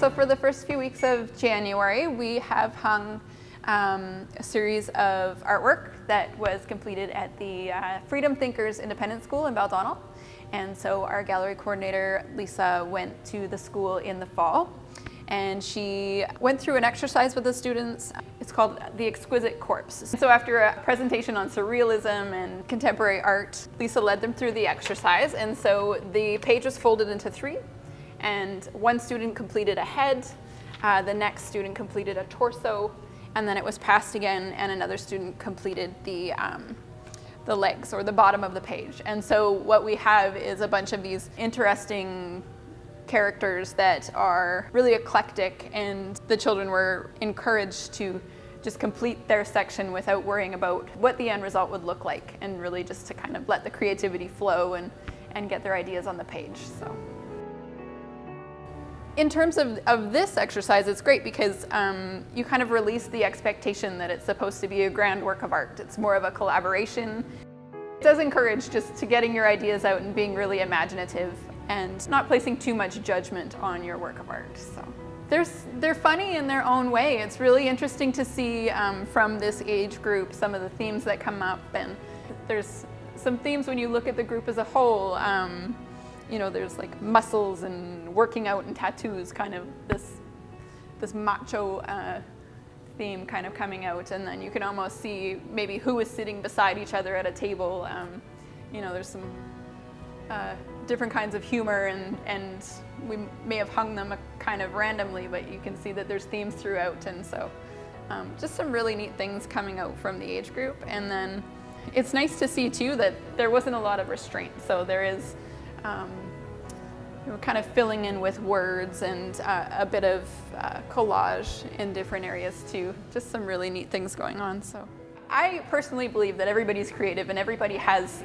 So for the first few weeks of January, we have hung a series of artwork that was completed at the Freedom Thinkers Independent School in Baldonnel. And so our gallery coordinator, Lisa, went to the school in the fall, and she went through an exercise with the students. It's called the Exquisite Corpse. So after a presentation on surrealism and contemporary art, Lisa led them through the exercise. And so the page was folded into three, and one student completed a head, the next student completed a torso, and then it was passed again, and another student completed the legs, or the bottom of the page. And so what we have is a bunch of these interesting characters that are really eclectic, and the children were encouraged to just complete their section without worrying about what the end result would look like, and really just to kind of let the creativity flow and get their ideas on the page. So, in terms of this exercise, it's great because you kind of release the expectation that it's supposed to be a grand work of art. It's more of a collaboration. It does encourage just to getting your ideas out and being really imaginative and not placing too much judgment on your work of art. So they're funny in their own way. It's really interesting to see from this age group some of the themes that come up, and there's some themes when you look at the group as a whole. You know, there's like muscles and working out and tattoos, kind of this macho theme kind of coming out, and then you can almost see maybe who is sitting beside each other at a table. You know, there's some different kinds of humor, and we may have hung them kind of randomly, but you can see that there's themes throughout, and so just some really neat things coming out from the age group. And then it's nice to see too that there wasn't a lot of restraint, so there is we're kind of filling in with words and a bit of collage in different areas too. Just some really neat things going on. So I personally believe that everybody's creative and everybody has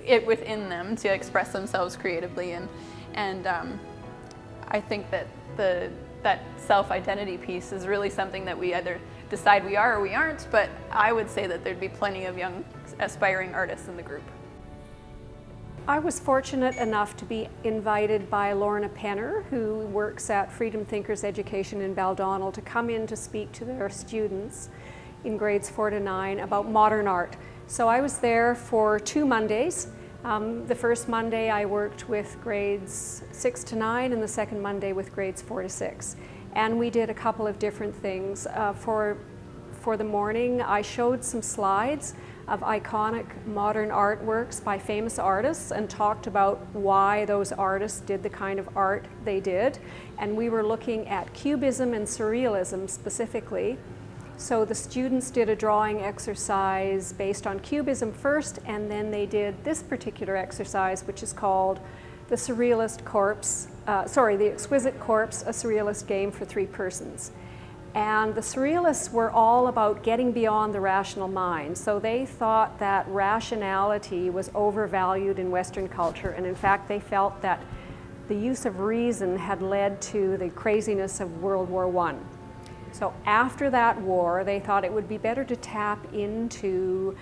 it within them to express themselves creatively, and I think that that self-identity piece is really something that we either decide we are or we aren't, but I would say that there'd be plenty of young aspiring artists in the group. I was fortunate enough to be invited by Lorna Penner, who works at Freedom Thinkers Education in Baldonnel, to come in to speak to their students in grades 4 to 9 about modern art. So I was there for 2 Mondays. The first Monday I worked with grades 6 to 9, and the second Monday with grades 4 to 6. And we did a couple of different things. For the morning, I showed some slides of iconic modern artworks by famous artists and talked about why those artists did the kind of art they did. And we were looking at Cubism and Surrealism specifically. So the students did a drawing exercise based on Cubism first, and then they did this particular exercise, which is called the Exquisite Corpse, a Surrealist Game for 3 persons. And the Surrealists were all about getting beyond the rational mind. So they thought that rationality was overvalued in Western culture, and in fact they felt that the use of reason had led to the craziness of World War I. So after that war, they thought it would be better to tap into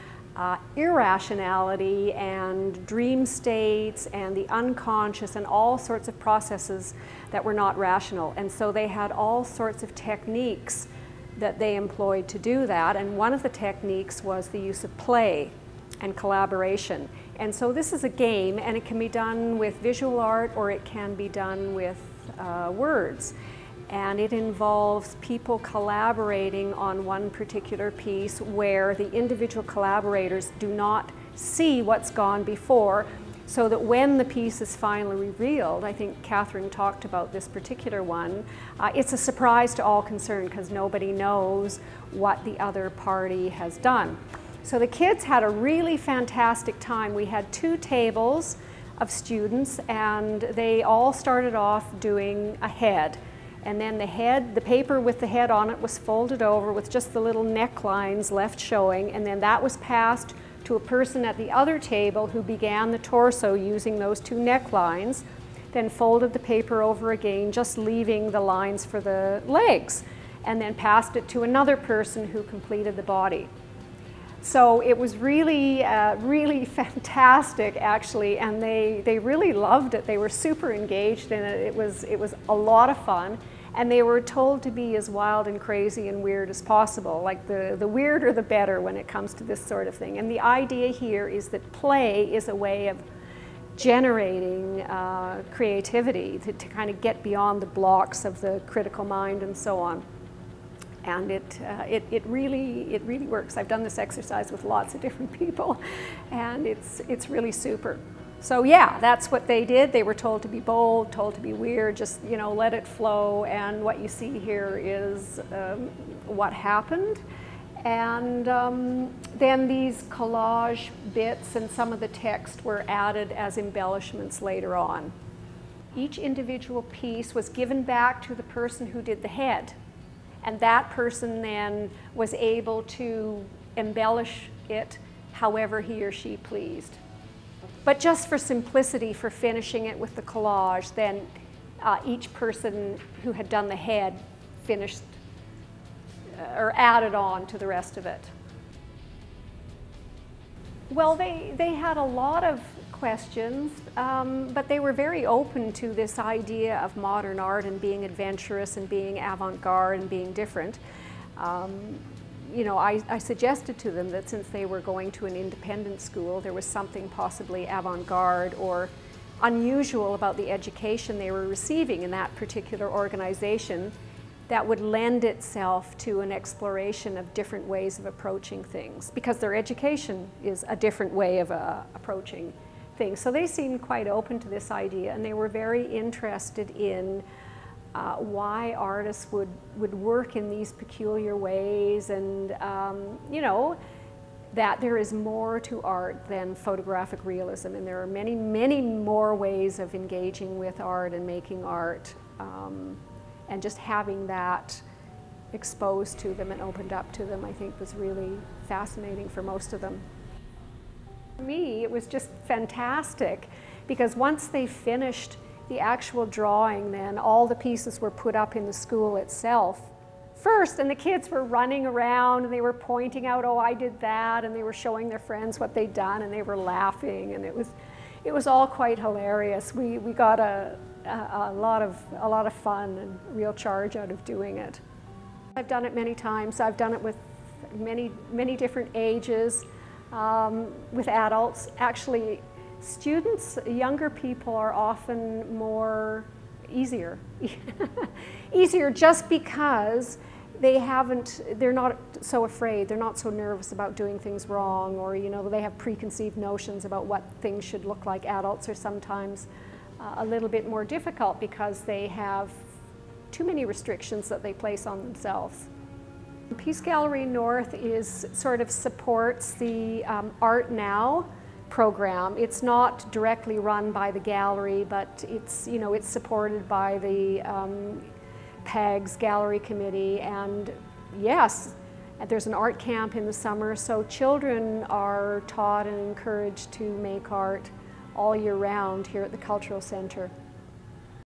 irrationality and dream states and the unconscious and all sorts of processes that were not rational. And so they had all sorts of techniques that they employed to do that. And one of the techniques was the use of play and collaboration. And so this is a game, and it can be done with visual art or it can be done with words. And it involves people collaborating on one particular piece where the individual collaborators do not see what's gone before, so that when the piece is finally revealed, I think Catherine talked about this particular one, it's a surprise to all concerned because nobody knows what the other party has done. So the kids had a really fantastic time. We had 2 tables of students, and they all started off doing a head. And then the paper with the head on it was folded over with just the little necklines left showing, and then that was passed to a person at the other table who began the torso using those 2 necklines, then folded the paper over again, just leaving the lines for the legs, and then passed it to another person who completed the body. So it was really, really fantastic, actually, and they really loved it. They were super engaged in it. It was a lot of fun. And they were told to be as wild and crazy and weird as possible. Like the weirder the better when it comes to this sort of thing. And the idea here is that play is a way of generating creativity to kind of get beyond the blocks of the critical mind and so on. And it really works. I've done this exercise with lots of different people, and it's really super. So yeah, that's what they did. They were told to be bold, told to be weird, just, you know, let it flow. And what you see here is what happened. And then these collage bits and some of the text were added as embellishments later on. Each individual piece was given back to the person who did the head. And that person then was able to embellish it however he or she pleased. But just for simplicity, for finishing it with the collage, then each person who had done the head finished or added on to the rest of it. Well, they had a lot of questions, but they were very open to this idea of modern art and being adventurous and being avant-garde and being different. You know, I suggested to them that since they were going to an independent school, there was something possibly avant-garde or unusual about the education they were receiving in that particular organization that would lend itself to an exploration of different ways of approaching things, because their education is a different way of approaching things. So they seemed quite open to this idea, and they were very interested in why artists would work in these peculiar ways, and you know, that there is more to art than photographic realism, and there are many, many more ways of engaging with art and making art, and just having that exposed to them and opened up to them, I think, was really fascinating for most of them. For me, it was just fantastic, because once they finished the actual drawing, then all the pieces were put up in the school itself first, and the kids were running around and they were pointing out, oh, I did that, and they were showing their friends what they'd done, and they were laughing, and it was all quite hilarious. We got a lot of fun and real charge out of doing it. I've done it many times. I've done it with many different ages, with adults. Actually, students, younger people, are often easier just because they're not so afraid, they're not so nervous about doing things wrong, or, you know, they have preconceived notions about what things should look like. Adults are sometimes a little bit more difficult because they have too many restrictions that they place on themselves. Peace Gallery North sort of supports the Art Now program. It's not directly run by the gallery, but it's, you know, it's supported by the PAG's gallery committee, and yes, there's an art camp in the summer, so children are taught and encouraged to make art all year round here at the Cultural Center.